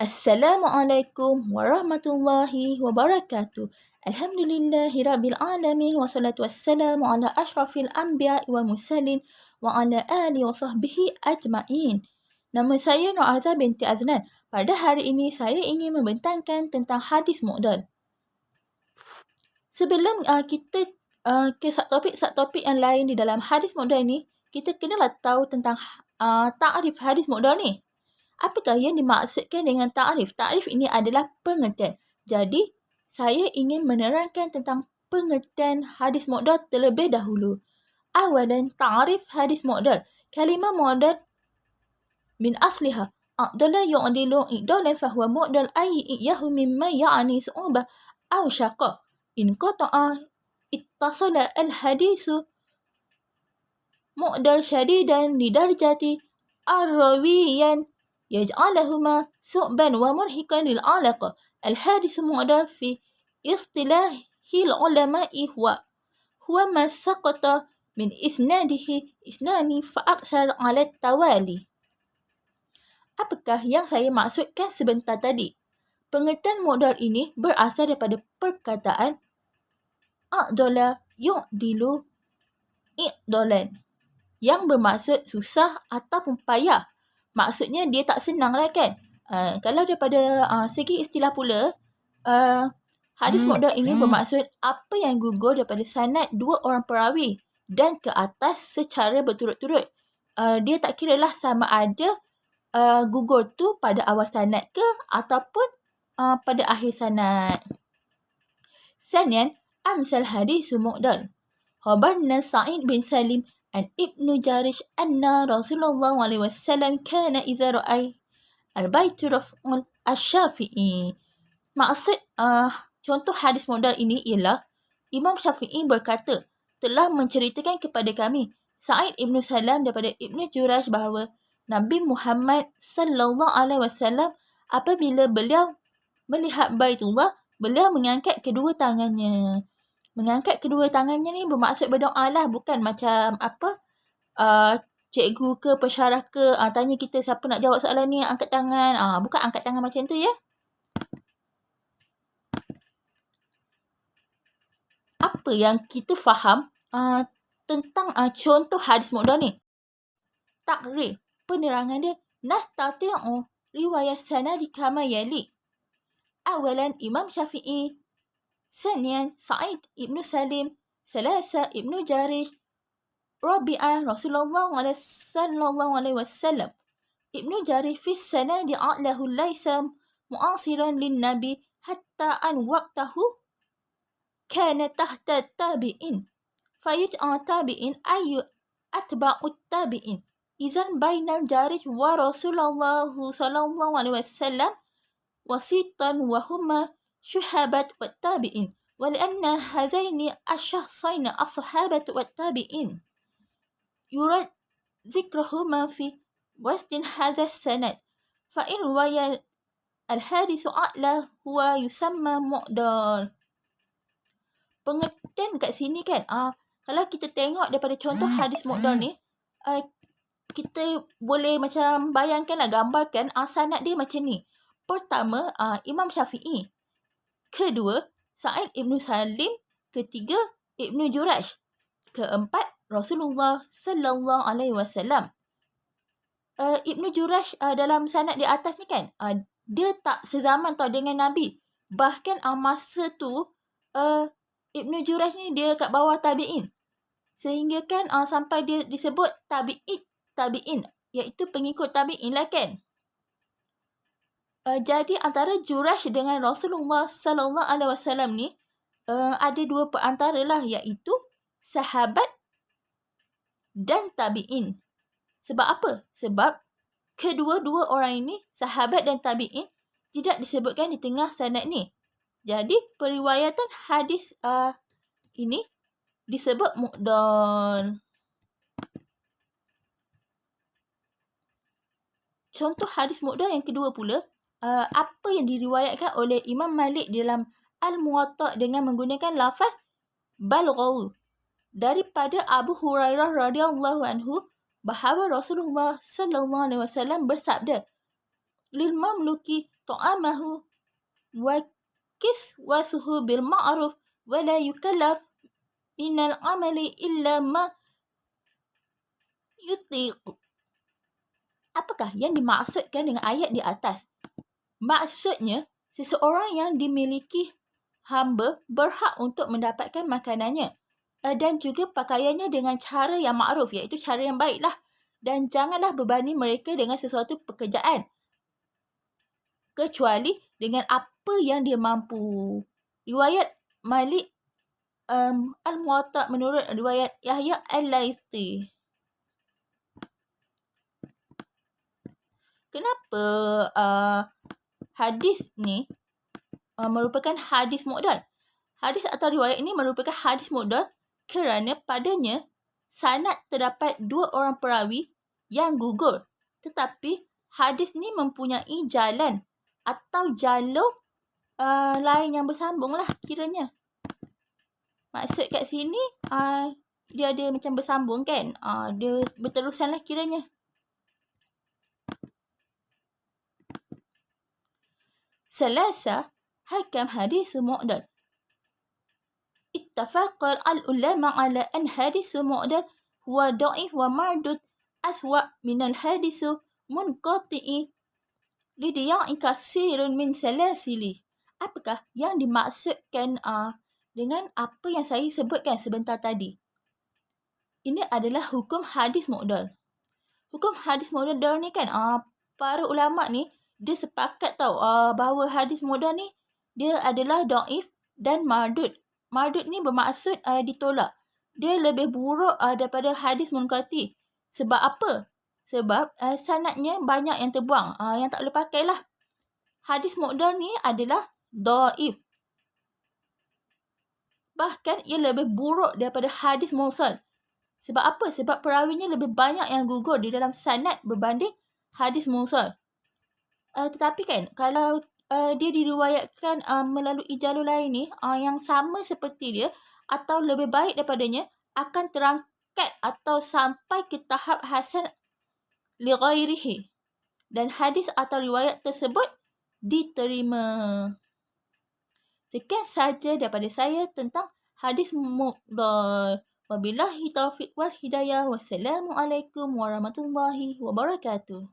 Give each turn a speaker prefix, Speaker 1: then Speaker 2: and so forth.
Speaker 1: Assalamualaikum warahmatullahi wabarakatuh. Alhamdulillahirabbil alamin wassalatu wassalamu ala asyrafil anbiya'i wal mursalin wa ala alihi wa sahbihi ajma'in. Nama saya Nur Azhar binti Azlan. Pada hari ini saya ingin membentangkan tentang hadis mu'dal. Sebelum kita ke subtopik yang lain di dalam hadis mu'dal ni, kita kenalah tahu tentang ta'rif hadis mu'dal ni. Apakah yang dimaksudkan dengan ta'rif? Ta'rif ini adalah pengertian. Jadi, saya ingin menerangkan tentang pengertian hadis mu'dal terlebih dahulu. Awalan, ta'rif hadis mu'dal. Kalimah mu'dal min asliha. A'dala yu'dilu i'dalan fahuwa mu'dal ay i'yahu mimma ya'ni su'ubah aw syaqah. In qata'a ittasala al-hadisu mu'dal syadidan lidarjati arrawiyan يجعلهما ثعبا ومرهقا للعلاقة. الحادث معدل في اصطلاح العلماء هو ما سقط من إسناده إسنان فأكثر على التوالي. Apakah yang saya maksudkan sebentar tadi? Pengertian modal ini berasal daripada perkataan a'dala yu'dilu i'dalan yang bermaksud susah ataupun payah. Maksudnya dia tak senang lah kan. Kalau daripada segi istilah pula, hadis mu'dal ini bermaksud apa yang gugur daripada sanad dua orang perawi dan ke atas secara berturut-turut. Dia tak kira lah sama ada gugur tu pada awal sanad ke ataupun pada akhir sanad. Sanian, amsal hadis mu'dal. Khabarna Sa'id bin Salim an Ibnu Jarish anna Rasulullah SAW kana idza ra'ay al-baitu raf'ul asy-Syafi'i. Maksud contoh hadis mu'dal ini ialah Imam Syafi'i berkata, telah menceritakan kepada kami Sa'id Ibnu Salam daripada Ibnu Jurash bahawa Nabi Muhammad sallallahu alaihi wasallam apabila beliau melihat Baitullah, beliau mengangkat kedua tangannya. Mengangkat kedua tangannya ni bermaksud berdoa lah, bukan macam cikgu ke pensyarah ke tanya kita siapa nak jawab soalan ni, angkat tangan. Bukan angkat tangan macam tu ya. Apa yang kita faham tentang contoh hadis mu'dal ni? Takrif, penerangan dia. Nastati'u riwayat sanadi kama yali. Awalan Imam Syafi'i, ثانيا سعيد ابن سالم، ثلاثة ابن جاريش، رابعا رسول الله صلى الله عليه وسلم. ابن جاريش في السند عقله ليس معاصرا للنبي حتى أن وقته كان تحت التابعين، فيدعى التابعين أي أتباع التابعين. إذن بين الجاريش ورسول الله صلى الله عليه وسلم وسيطا وهما شهابة والتابعين، ولأن هذين الشخصين الصحابة والتابعين يراد ذكرهما في وسط هذا السند، فإن روى الحادث أعلى هو يسمى معدل. Pengertian kat sini kan, kalau kita tengok daripada contoh hadis mu'dal ni, kita boleh macam bayangkanlah, gambarkan sanad dia macam ni. Pertama, Imam Syafi'i. Kedua, Sa'id Ibn Salim. Ketiga, Ibnu Jurash. Keempat, Rasulullah sallallahu alaihi wasallam. Ibnu Jurash dalam sanad di atas ni kan, dia tak sezaman tau dengan Nabi. Bahkan masa tu Ibnu Jurash ni dia kat bawah tabi'in. Sehingga kan sampai dia disebut tabi'in, iaitu pengikut tabi'in lah kan. Jadi antara Jurash dengan Rasulullah sallallahu alaihi wasallam ni ada dua perantara lah, iaitu sahabat dan tabi'in. Sebab apa? Sebab kedua-dua orang ini, sahabat dan tabi'in, tidak disebutkan di tengah sanad ni. Jadi periwayatan hadis ini disebut mu'dal. Contoh hadis mu'dal yang kedua pula, apa yang diriwayatkan oleh Imam Malik dalam Al-Muwatta dengan menggunakan lafaz balghaw daripada Abu Hurairah radhiyallahu anhu bahawa Rasulullah sallallahu alaihi wasallam bersabda, lil mamluki ta'amahu wa kiswasuhu bil ma'ruf wa la yukallaf minal amali illa ma yutiq. Apakah yang dimaksudkan dengan ayat di atas? Maksudnya, seseorang yang dimiliki hamba berhak untuk mendapatkan makanannya dan juga pakaiannya dengan cara yang makruf, iaitu cara yang baiklah. Dan janganlah berbani mereka dengan sesuatu pekerjaan kecuali dengan apa yang dia mampu. Riwayat Malik Al-Muwatta menurut riwayat Yahya Al-Laythi. Kenapa hadis ni merupakan hadis mu'dal? Hadis atau riwayat ini merupakan hadis mu'dal kerana padanya sanad terdapat 2 orang perawi yang gugur. Tetapi hadis ni mempunyai jalan atau jalur lain yang bersambung lah kiranya. Maksud kat sini dia ada macam bersambung kan. Dia berterusan lah kiranya. Selasa hakam hadis mu'dal. اتفق العلماء على أن حديث معضل هو ضعيف ومردود أسوأ من الحديث منقطع لضياع كثير من سلاسله. Apakah yang dimaksudkan dengan apa yang saya sebutkan sebentar tadi? Ini adalah hukum hadis mu'dal. Hukum hadis mu'dal ni kan para ulama ni dia sepakat bahawa hadis mu'dal ni dia adalah dhaif dan mardud. Mardud ni bermaksud ditolak. Dia lebih buruk daripada hadis munqati. Sebab apa? Sebab sanadnya banyak yang terbuang. Yang tak boleh pakai lah. Hadis mu'dal ni adalah dhaif. Bahkan ia lebih buruk daripada hadis mursal. Sebab apa? Sebab perawinya lebih banyak yang gugur di dalam sanad berbanding hadis mursal. Tetapi kan, kalau dia diriwayatkan melalui jalur lain ni yang sama seperti dia atau lebih baik daripadanya, akan terangkat atau sampai ke tahap hasan li ghairihi, dan hadis atau riwayat tersebut diterima. Sekian saja daripada saya tentang hadis mu'dal. Wabillahi taufiq wal hidayah. Wassalamualaikum warahmatullahi wabarakatuh.